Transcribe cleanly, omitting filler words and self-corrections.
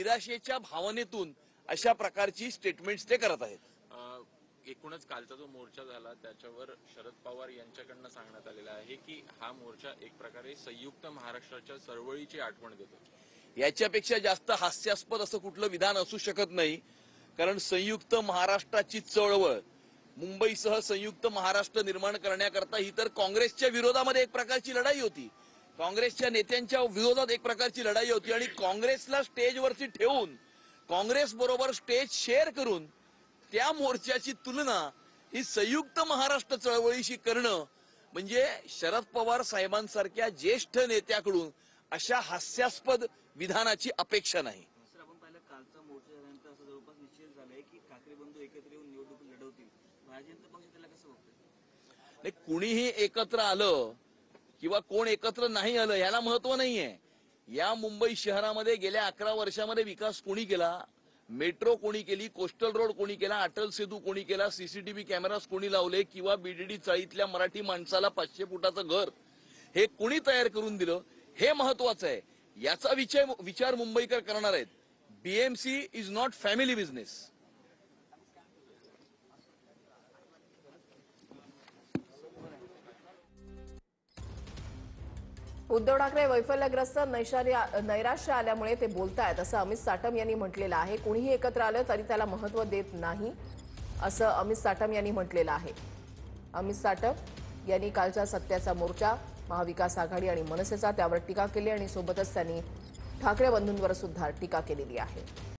निराशेच्या भावनेतून अशा प्रकारची स्टेटमेंट्स ते करत आहेत। एकूणच कालचा जो मोर्चा झाला त्याच्यावर शरद पवार यांच्याकडनं सांगण्यात आलेलं आहे की हा मोर्चा एक प्रकारे संयुक्त महाराष्ट्राच्या चळवळीची आठवण देतो। याच्यापेक्षा जास्त हास्यास्पद असं कुठलं विधान असू शकत नाही, कारण संयुक्त महाराष्ट्राची चळवळ, मुंबईसह संयुक्त महाराष्ट्र निर्माण करण्याकरता ही तर काँग्रेसच्या विरोधामध्ये एक प्रकारची लढाई होती, काँग्रेसच्या नेत्यांच्या विरोधात एक प्रकारची लढाई होती आणि काँग्रेसला स्टेजवरती ठेवून काँग्रेस बरोबर स्टेज शेअर करून त्या मोर्चाची तुलना ही संयुक्त महाराष्ट्र चळवळीशी करणं म्हणजे शरद पवार साहेबांसारख्या ज्येष्ठ नेत्याकडून अशा हास्यास्पद विधानाची अपेक्षा नाही। सर, आपण पाहिलं कालचा मोर्चा झाल्यानंतर असं जवळपास निश्चित झालंय की ठाकरे बंधू एकत्र येऊन निवडणूक लढवतील। भारतीय जनता पक्ष त्याला कसं बघतोय? कुणीही एकत्र आलं किंवा कोण एकत्र नाही आलं याला महत्व नाहीये। या मुंबई शहरामध्ये गेल्या 11 वर्षामध्ये विकास कोणी केला? मेट्रो कोणी केली? कोस्टल रोड कोणी केला? अटल सेतू कोणी केला? सीसीटीव्ही कॅमेरास कोणी लावले? किंवा बीडीडी चाळीतल्या मराठी माणसाला 500 फुटाचं घर हे कोणी तयार करून दिलं? हे महत्वाचं आहे। याचा विचार मुंबईकर करणार आहेत। BMC is not family business. Uddhav Thackeray वैफल्यग्रस्त नैराश्य आल्यामुळे ते बोलतायत असं अमित साटम यांनी म्हटलेलं आहे। कोणीही एकत्र आलं तरी त्याला महत्त्व देत नाही असं अमित साटम यांनी म्हटलेलं आहे। अमित साटम यांनी कालच्या सत्याचा मोर्चा, महाविकास आघाडी आणि मनसेचा त्यावर टीका केली आणि सोबतच त्यांनी ठाकरे बंधूंवर सुद्धा टीका केलेली आहे।